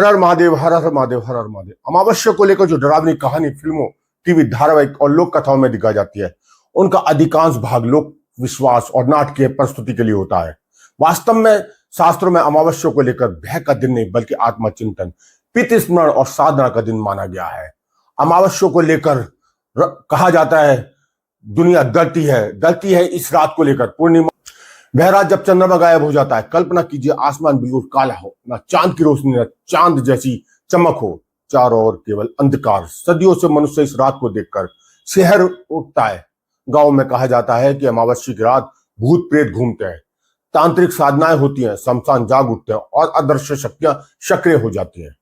हर हर महादेव, हर हर महादेव, हर हर महादेव। अमावस्या को लेकर जो डरावनी कहानी फिल्मों, टीवी धारावाहिक और लोक कथाओं में दिखाई जाती है, उनका अधिकांश भाग लोक विश्वास और नाटकीय प्रस्तुति के लिए होता है। वास्तव में शास्त्रों में अमावस्या को लेकर भय का दिन नहीं बल्कि आत्मचिंतन, पितृ स्मरण और साधना का दिन माना गया है। अमावस्या को लेकर कहा जाता है दुनिया डरती है इस रात को लेकर। पूर्णिमा वह रात जब चंद्रमा गायब हो जाता है। कल्पना कीजिए आसमान बिल्कुल काला हो, ना चांद की रोशनी ना चांद जैसी चमक हो, चारों ओर केवल अंधकार। सदियों से मनुष्य इस रात को देखकर शहर उठता है। गांव में कहा जाता है कि अमावस्या की रात भूत प्रेत घूमते हैं, तांत्रिक साधनाएं होती हैं, शमशान जाग उठते हैं और अदृश्य शक्तियां सक्रिय हो जाती हैं।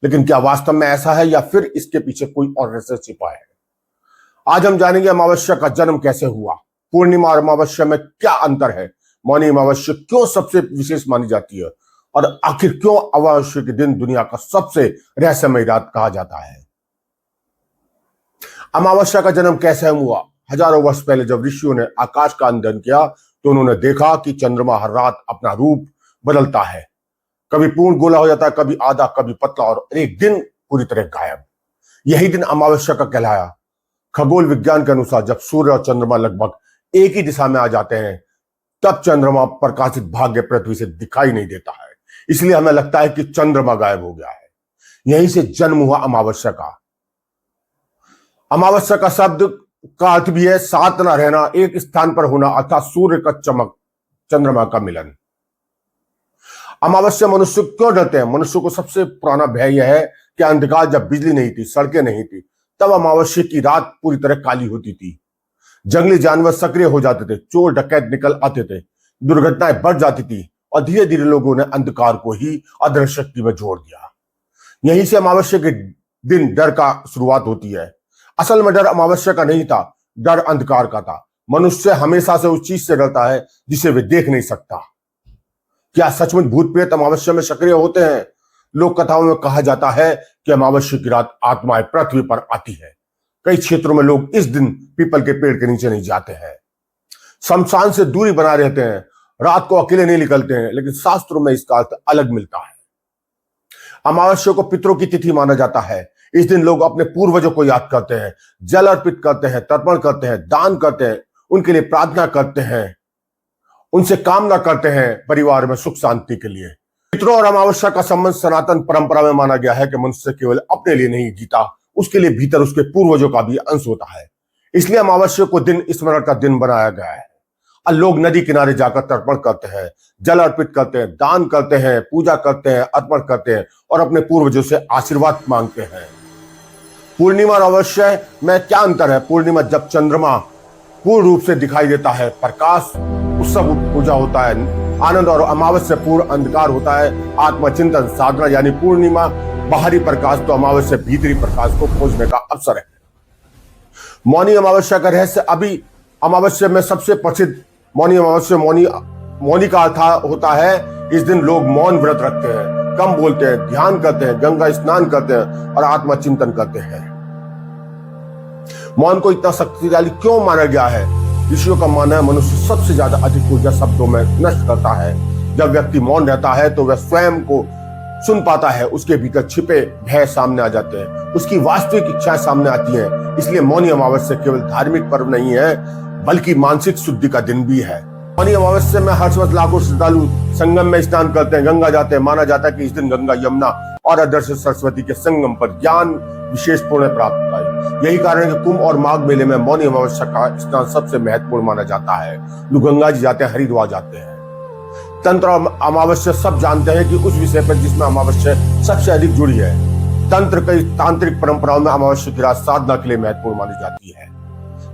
लेकिन क्या वास्तव में ऐसा है या फिर इसके पीछे कोई और रहस्य छिपा है? आज हम जानेंगे अमावस्या का जन्म कैसे हुआ, पूर्णिमा और अमावस्या में क्या अंतर है, मौनी अमावस्या क्यों सबसे विशेष मानी जाती है और आखिर क्यों अमावस्या के दिन दुनिया का सबसे रहस्यमय रात कहा जाता है। अमावस्या का जन्म कैसे हुआ? हजारों वर्ष पहले जब ऋषियों ने आकाश का अध्ययन किया तो उन्होंने देखा कि चंद्रमा हर रात अपना रूप बदलता है। कभी पूर्ण गोला हो जाता है, कभी आधा, कभी पतला और एक दिन पूरी तरह गायब। यही दिन अमावस्या का कहलाया। खगोल विज्ञान के अनुसार जब सूर्य और चंद्रमा लगभग एक ही दिशा में आ जाते हैं तब चंद्रमा प्रकाशित भाग्य पृथ्वी से दिखाई नहीं देता है, इसलिए हमें लगता है कि चंद्रमा गायब हो गया है। यहीं से जन्म हुआ अमावस्या का। अमावस्या का शब्द का अर्थ भी है साथ न रहना, एक स्थान पर होना, अर्थात सूर्य का चमक चंद्रमा का मिलन। अमावस्या मनुष्य क्यों डरते हैं? मनुष्य को सबसे पुराना भय यह है कि अंधकार, जब बिजली नहीं थी, सड़कें नहीं थी, तब अमावस्या की रात पूरी तरह काली होती थी। जंगली जानवर सक्रिय हो जाते थे, चोर डकैत निकल आते थे, दुर्घटनाएं बढ़ जाती थी और धीरे धीरे लोगों ने अंधकार को ही अदृश्य शक्ति में जोड़ दिया। यहीं से अमावस्या के दिन डर का शुरुआत होती है। असल में डर अमावस्या का नहीं था, डर अंधकार का था। मनुष्य हमेशा से उस चीज से डरता है जिसे वे देख नहीं सकता। क्या सचमुच भूत प्रेत अमावस्या में सक्रिय होते हैं? लोक कथाओं में कहा जाता है कि अमावस्या की रात आत्माएं पृथ्वी पर आती है। कई क्षेत्रों में लोग इस दिन पीपल के पेड़ के नीचे नहीं जाते हैं, शमशान से दूरी बना रहते हैं, रात को अकेले नहीं निकलते हैं, लेकिन शास्त्रों में इसका अर्थ अलग मिलता है। अमावस्या को पितरों की तिथि माना जाता है। इस दिन लोग अपने पूर्वजों को याद करते हैं, जल अर्पित करते हैं, तर्पण करते हैं, दान करते हैं, उनके लिए प्रार्थना करते हैं, उनसे कामना करते हैं परिवार में सुख शांति के लिए। पितरों और अमावस्या का संबंध सनातन परंपरा में माना गया है कि मनुष्य केवल अपने लिए नहीं जीता, उसके लिए भीतर उसके पूर्वजों का भी अंश होता है। इसलिए अमावस्या को दिन स्मरण का दिन बनाया गया है। और लोग नदी किनारे जाकर तर्पण करते हैं, जल अर्पित करते हैं, दान करते हैं, पूजा करते हैं, अर्पण करते हैं और अपने पूर्वजों से आशीर्वाद मांगते हैं। पूर्णिमा और अमावस्या में क्या अंतर है? पूर्णिमा जब चंद्रमा पूर्ण रूप से दिखाई देता है, प्रकाश उत्सव पूजा होता है, आनंद, और अमावस्या पूर्ण अंधकार होता है, आत्मचिंतन साधना। यानी पूर्णिमा बाहरी प्रकाश तो अमावस्या भीतरी प्रकाश को खोजने का अवसर है। मौनी अमावस्या का रहस्य अभी अमावस्या में सबसे प्रसिद्ध मौनी अमावस्या। मौनी का अर्थ होता है इस दिन लोग मौन व्रत रखते हैं, कम बोलते हैं, ध्यान करते हैं, गंगा स्नान करते हैं और आत्मचिंतन करते हैं। मौन को इतना शक्तिशाली क्यों माना गया है? ऋषियों का मानना है मनुष्य सबसे ज्यादा अधिक ऊर्जा शब्दों में नष्ट करता है। जब व्यक्ति मौन रहता है तो वह स्वयं को सुन पाता है, उसके भीतर छिपे भय सामने आ जाते हैं, उसकी वास्तविक इच्छाएं सामने आती हैं। इसलिए मौनी अमावस्या केवल धार्मिक पर्व नहीं है बल्कि मानसिक शुद्धि का दिन भी है। मौनी अमावस्या में हर वर्ष लाखों श्रद्धालु संगम में स्नान करते हैं, गंगा जाते हैं। माना जाता है कि इस दिन गंगा, यमुना और अदृश्य सरस्वती के संगम पर ज्ञान विशेष पुण्य प्राप्त होता है। यही कारण है कि कुंभ और माघ मेले में मौनी अमावस्या का स्नान सबसे महत्वपूर्ण माना जाता है। लोग गंगा जी जाते हैं, हरिद्वार जाते हैं। तंत्र और अमावस्या सब जानते हैं कि उस विषय पर जिसमें अमावस्या सबसे अधिक जुड़ी है। तंत्र कई तांत्रिक परंपराओं में अमावस्या की रात साधना के लिए महत्वपूर्ण मानी जाती है।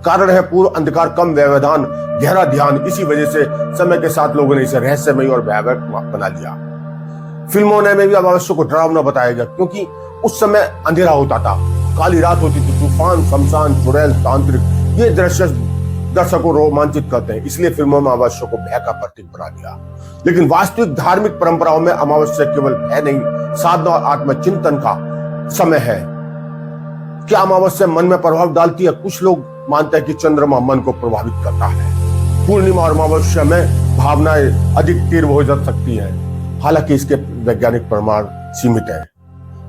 कारण है पूर्ण अंधकार, कम व्यवधान, गहरा ध्यान। इसी वजह से समय के साथ लोगों ने इसे रहस्यमय और भयावह बना लिया। फिल्मों ने में भी अमावस्या को डरावना बताया गया क्योंकि उस समय अंधेरा होता था, काली रात होती थी, तूफान, शमशान, चुड़ैल, तांत्रिक, ये दृश्य दर्शकों को रोमांचित करते हैं। इसलिए फिल्मों में अमावस्या को भय का प्रतीक बना दिया। लेकिन वास्तविक धार्मिक परंपराओं में अमावस्या केवल भय नहीं, साधना और आत्मचिंतन का समय है। क्या अमावस्या मन में प्रभाव डालती है? कुछ लोग मानते हैं कि चंद्रमा मन को प्रभावित करता है। पूर्णिमा और अमावस्या में भावनाएं अधिक तीव्र हो जा सकती हैं, हालांकि इसके वैज्ञानिक प्रमाण सीमित है।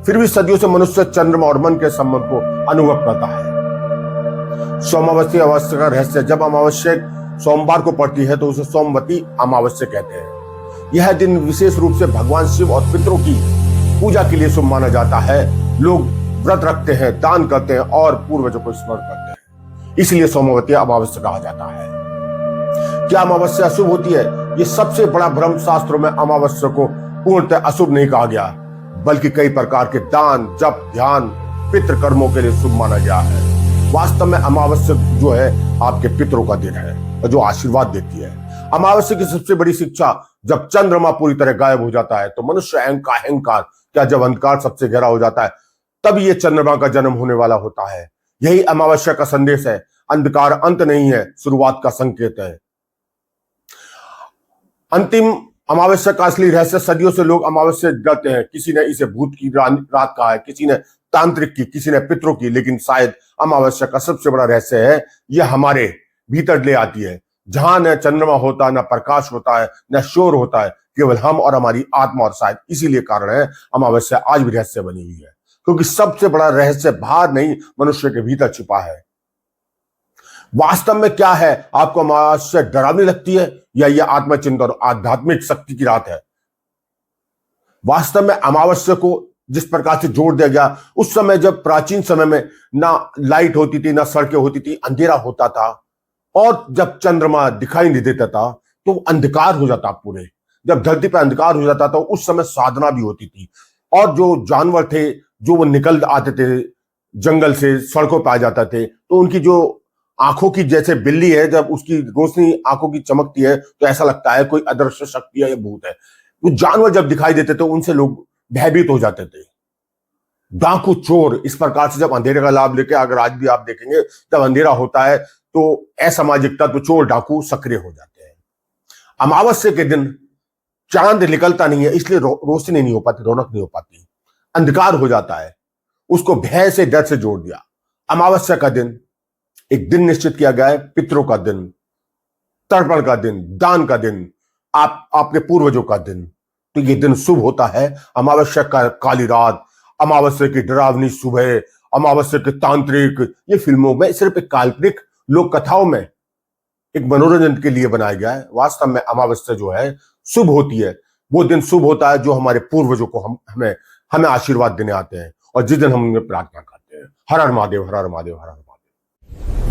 फिर भी सदियों से मनुष्य चंद्रमा और मन के संबंध को अनुभव करता है। सोमावती अमावस्या का रहस्य, जब अमावस्या सोमवार को पड़ती है तो उसे सोमवती अमावस्या कहते हैं। यह दिन विशेष रूप से भगवान शिव और पितरों की पूजा के लिए शुभ माना जाता है। लोग व्रत रखते हैं, दान करते हैं और पूर्वजों को स्मरण करते हैं, इसलिए सोमवती अमावस्या कहा जाता है। क्या अमावस्या अशुभ होती है? ये सबसे बड़ा भ्रम। शास्त्रों में अमावस्या को पूर्णतः अशुभ नहीं कहा गया, बल्कि कई प्रकार के दान, जप, ध्यान, पितृ कर्मों के लिए शुभ माना गया है। वास्तव में अमावस्या जो है आपके पितरों का दिन है और जो आशीर्वाद देती है। अमावस्या की सबसे बड़ी शिक्षा, जब चंद्रमा पूरी तरह गायब हो जाता है तो मनुष्य अहंकार क्या, जब अंधकार सबसे गहरा हो जाता है तब ये चंद्रमा का जन्म होने वाला होता है। यही अमावस्या का संदेश है। अंधकार अंत नहीं है, शुरुआत का संकेत है। अंतिम अमावस्या का असली रहस्य, सदियों से लोग अमावस्या डरते हैं। किसी ने इसे भूत की रात कहा है, किसी ने तांत्रिक की, किसी ने पितरों की, लेकिन शायद अमावस्या का सबसे बड़ा रहस्य है, यह हमारे भीतर ले आती है। जहां न चंद्रमा होता, न प्रकाश होता है, न शोर होता है, केवल हम और हमारी आत्मा। और शायद इसीलिए कारण है अमावस्या आज भी रहस्य बनी हुई है, क्योंकि सबसे बड़ा रहस्य बाहर नहीं, मनुष्य के भीतर छिपा है। वास्तव में क्या है? आपको अमावस्या डरावनी लगती है या यह आत्मचिंतन और आध्यात्मिक शक्ति की रात है? वास्तव में अमावस्या को जिस प्रकार से जोड़ दिया गया, उस समय जब प्राचीन समय में ना लाइट होती थी, ना सड़कें होती थी, अंधेरा होता था, और जब चंद्रमा दिखाई नहीं देता था तो अंधकार हो जाता पूरे। जब धरती पर अंधकार हो जाता था उस समय साधना भी होती थी, और जो जानवर थे जो वो निकल आते थे जंगल से, सड़कों पर आ जाते थे, तो उनकी जो आंखों की, जैसे बिल्ली है, जब उसकी रोशनी आंखों की चमकती है तो ऐसा लगता है कोई अदृश्य शक्ति है, ये भूत है। वो जानवर जब दिखाई देते थे उनसे लोग भयभीत हो जाते थे। डाकू, चोर, इस प्रकार से जब अंधेरे का लाभ लेके, अगर आज भी आप देखेंगे जब अंधेरा होता है तो असामाजिक तत्व, चोर, डाकू सक्रिय हो जाते हैं। अमावस्या के दिन चांद निकलता नहीं है, इसलिए रोशनी नहीं हो पाती, रौनक नहीं हो पाती, अंधकार हो जाता है। उसको भय से, डर से जोड़ दिया। अमावस्या का दिन एक दिन निश्चित किया गया है, पितरों का दिन, तर्पण का दिन, दान का दिन, आपके पूर्वजों का दिन। तो ये दिन शुभ होता है। अमावस्या का काली रात, अमावस्या की डरावनी सुबह, अमावस्या के तांत्रिक, ये फिल्मों में सिर्फ एक काल्पनिक, लोक कथाओं में एक मनोरंजन के लिए बनाया गया है। वास्तव में अमावस्या जो है शुभ होती है। वो दिन शुभ होता है जो हमारे पूर्वजों को हमें आशीर्वाद देने आते हैं, और जिस दिन हम उन्हें प्रार्थना करते हैं। हर हर महादेव, हर हर महादेव, हर हर महादेव।